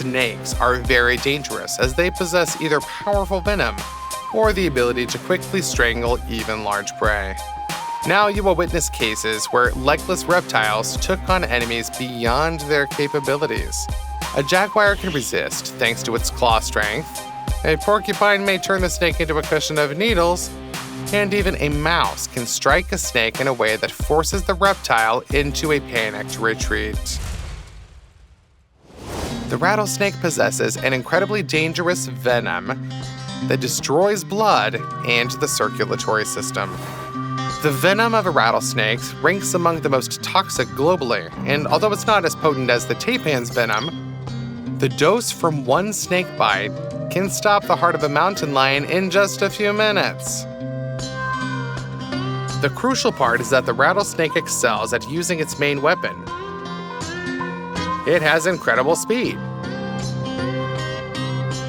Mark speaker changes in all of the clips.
Speaker 1: snakes are very dangerous as they possess either powerful venom or the ability to quickly strangle even large prey. Now you will witness cases where legless reptiles took on enemies beyond their capabilities. A jaguar can resist thanks to its claw strength, a porcupine may turn the snake into a cushion of needles, and even a mouse can strike a snake in a way that forces the reptile into a panicked retreat. The rattlesnake possesses an incredibly dangerous venom that destroys blood and the circulatory system. The venom of a rattlesnake ranks among the most toxic globally, and although it's not as potent as the taipan's venom, the dose from one snake bite can stop the heart of a mountain lion in just a few minutes. The crucial part is that the rattlesnake excels at using its main weapon. It has incredible speed.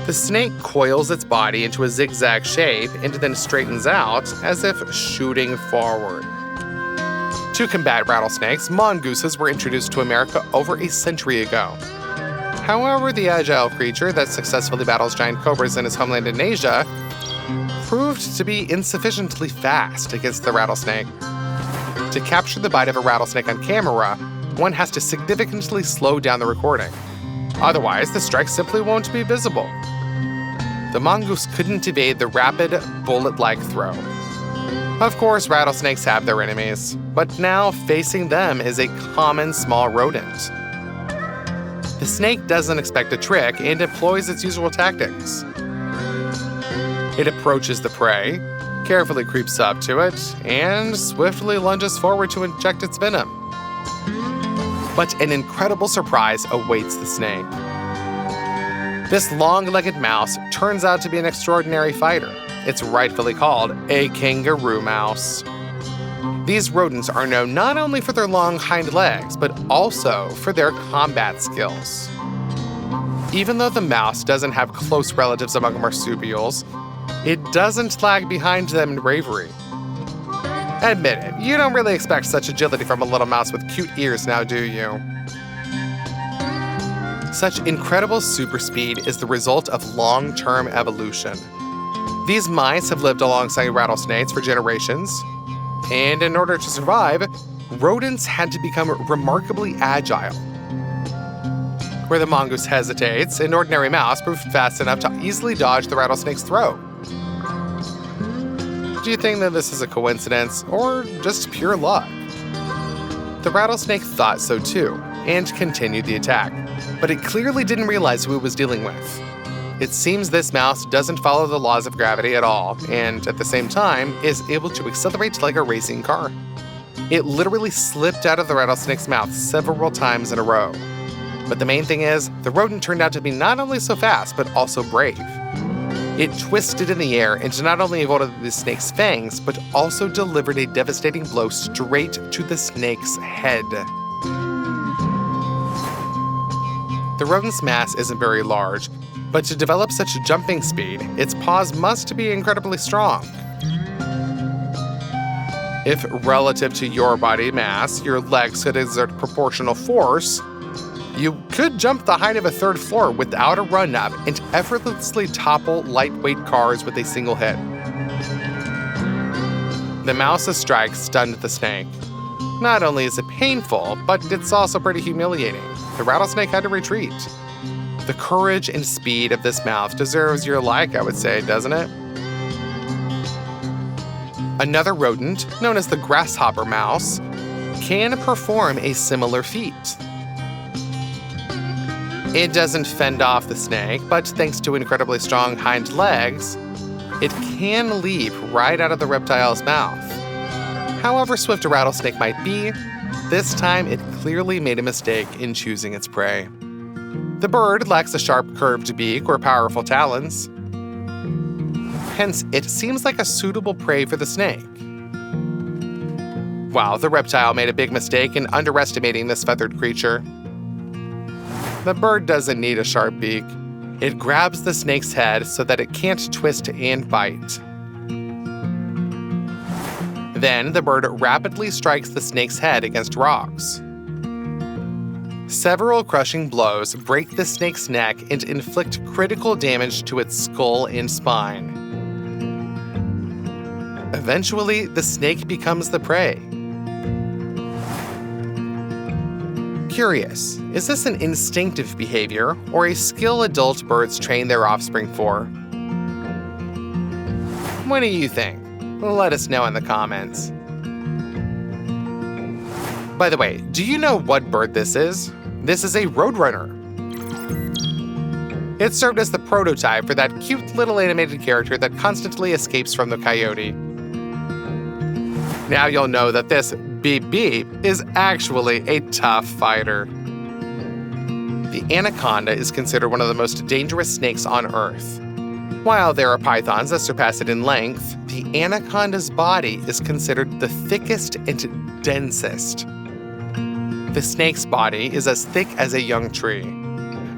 Speaker 1: The snake coils its body into a zigzag shape and then straightens out as if shooting forward. To combat rattlesnakes, mongooses were introduced to America over a century ago. However, the agile creature that successfully battles giant cobras in his homeland in Asia proved to be insufficiently fast against the rattlesnake. To capture the bite of a rattlesnake on camera, one has to significantly slow down the recording. Otherwise, the strike simply won't be visible. The mongoose couldn't evade the rapid, bullet-like throw. Of course, rattlesnakes have their enemies, but now facing them is a common small rodent. The snake doesn't expect a trick and employs its usual tactics. It approaches the prey, carefully creeps up to it, and swiftly lunges forward to inject its venom. But an incredible surprise awaits the snake. This long-legged mouse turns out to be an extraordinary fighter. It's rightfully called a kangaroo mouse. These rodents are known not only for their long hind legs, but also for their combat skills. Even though the mouse doesn't have close relatives among marsupials, it doesn't lag behind them in bravery. Admit it, you don't really expect such agility from a little mouse with cute ears now, do you? Such incredible super speed is the result of long-term evolution. These mice have lived alongside rattlesnakes for generations, and in order to survive, rodents had to become remarkably agile. Where the mongoose hesitates, an ordinary mouse proved fast enough to easily dodge the rattlesnake's throw. Do you think that this is a coincidence or just pure luck? The rattlesnake thought so too, and continued the attack, but it clearly didn't realize who it was dealing with. It seems this mouse doesn't follow the laws of gravity at all, and at the same time is able to accelerate like a racing car. It literally slipped out of the rattlesnake's mouth several times in a row. But the main thing is, the rodent turned out to be not only so fast, but also brave. It twisted in the air and not only avoided the snake's fangs, but also delivered a devastating blow straight to the snake's head. The rodent's mass isn't very large, but to develop such jumping speed, its paws must be incredibly strong. If relative to your body mass, your legs could exert proportional force, you could jump the height of a third floor without a run-up and effortlessly topple lightweight cars with a single hit. The mouse's strike stunned the snake. Not only is it painful, but it's also pretty humiliating. The rattlesnake had to retreat. The courage and speed of this mouse deserves your like, I would say, doesn't it? Another rodent, known as the grasshopper mouse, can perform a similar feat. It doesn't fend off the snake, but thanks to incredibly strong hind legs, it can leap right out of the reptile's mouth. However swift a rattlesnake might be, this time it clearly made a mistake in choosing its prey. The bird lacks a sharp curved beak or powerful talons. Hence, it seems like a suitable prey for the snake. Wow, the reptile made a big mistake in underestimating this feathered creature. The bird doesn't need a sharp beak. It grabs the snake's head so that it can't twist and bite. Then the bird rapidly strikes the snake's head against rocks. Several crushing blows break the snake's neck and inflict critical damage to its skull and spine. Eventually, the snake becomes the prey. Curious, is this an instinctive behavior or a skill adult birds train their offspring for? What do you think? Let us know in the comments. By the way, do you know what bird this is? This is a roadrunner. It served as the prototype for that cute little animated character that constantly escapes from the coyote. Now you'll know that this beep beep is actually a tough fighter. The anaconda is considered one of the most dangerous snakes on Earth. While there are pythons that surpass it in length, the anaconda's body is considered the thickest and densest. The snake's body is as thick as a young tree.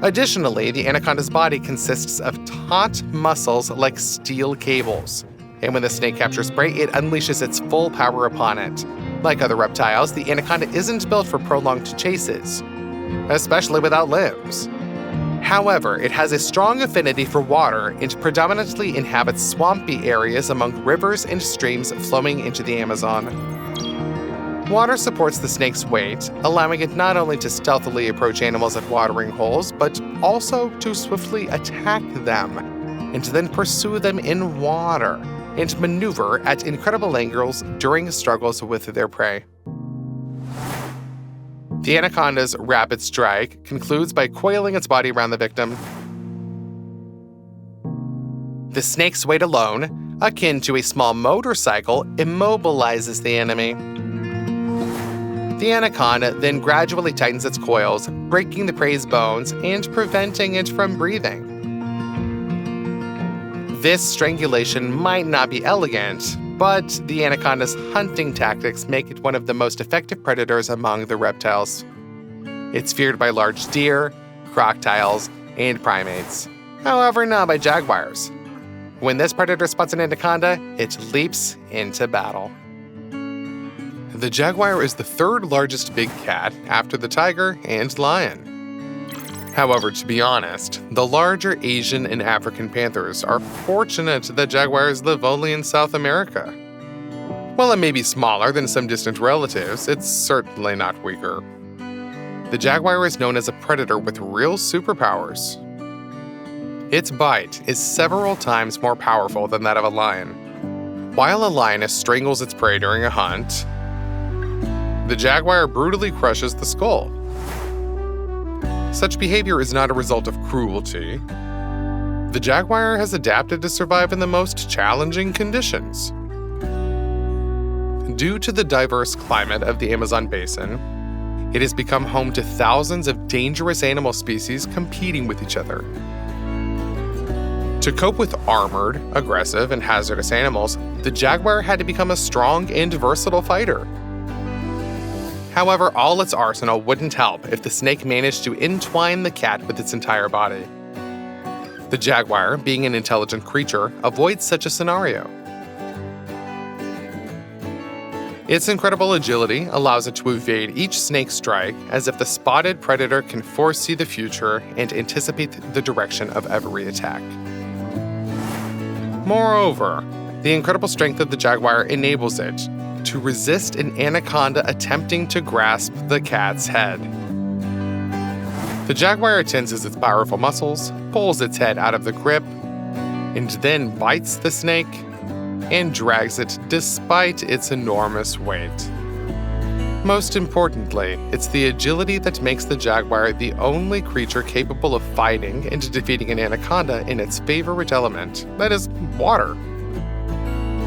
Speaker 1: Additionally, the anaconda's body consists of taut muscles like steel cables. And when the snake captures prey, it unleashes its full power upon it. Like other reptiles, the anaconda isn't built for prolonged chases, especially without limbs. However, it has a strong affinity for water and predominantly inhabits swampy areas among rivers and streams flowing into the Amazon. Water supports the snake's weight, allowing it not only to stealthily approach animals at watering holes, but also to swiftly attack them, and then pursue them in water, and maneuver at incredible angles during struggles with their prey. The anaconda's rapid strike concludes by coiling its body around the victim. The snake's weight alone, akin to a small motorcycle, immobilizes the enemy. The anaconda then gradually tightens its coils, breaking the prey's bones and preventing it from breathing. This strangulation might not be elegant, but the anaconda's hunting tactics make it one of the most effective predators among the reptiles. It's feared by large deer, crocodiles, and primates. However, not by jaguars. When this predator spots an anaconda, it leaps into battle. The jaguar is the third largest big cat after the tiger and lion. However, to be honest, the larger Asian and African panthers are fortunate that jaguars live only in South America. While it may be smaller than some distant relatives, it's certainly not weaker. The jaguar is known as a predator with real superpowers. Its bite is several times more powerful than that of a lion. While a lioness strangles its prey during a hunt, the jaguar brutally crushes the skull. Such behavior is not a result of cruelty. The jaguar has adapted to survive in the most challenging conditions. Due to the diverse climate of the Amazon basin, it has become home to thousands of dangerous animal species competing with each other. To cope with armored, aggressive, and hazardous animals, the jaguar had to become a strong and versatile fighter. However, all its arsenal wouldn't help if the snake managed to entwine the cat with its entire body. The jaguar, being an intelligent creature, avoids such a scenario. Its incredible agility allows it to evade each snake strike as if the spotted predator can foresee the future and anticipate the direction of every attack. Moreover, the incredible strength of the jaguar enables it to resist an anaconda attempting to grasp the cat's head. The jaguar tenses its powerful muscles, pulls its head out of the grip, and then bites the snake and drags it despite its enormous weight. Most importantly, it's the agility that makes the jaguar the only creature capable of fighting and defeating an anaconda in its favorite element, that is, water.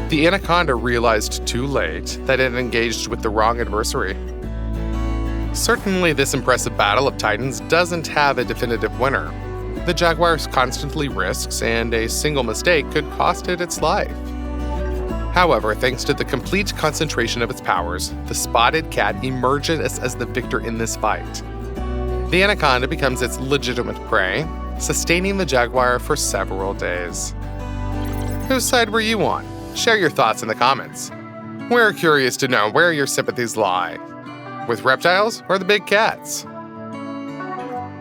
Speaker 1: The anaconda realized too late that it engaged with the wrong adversary. Certainly, this impressive battle of titans doesn't have a definitive winner. The jaguar constantly risks, and a single mistake could cost it its life. However, thanks to the complete concentration of its powers, the spotted cat emerges as the victor in this fight. The anaconda becomes its legitimate prey, sustaining the jaguar for several days. Whose side were you on? Share your thoughts in the comments. We're curious to know where your sympathies lie, with reptiles or the big cats.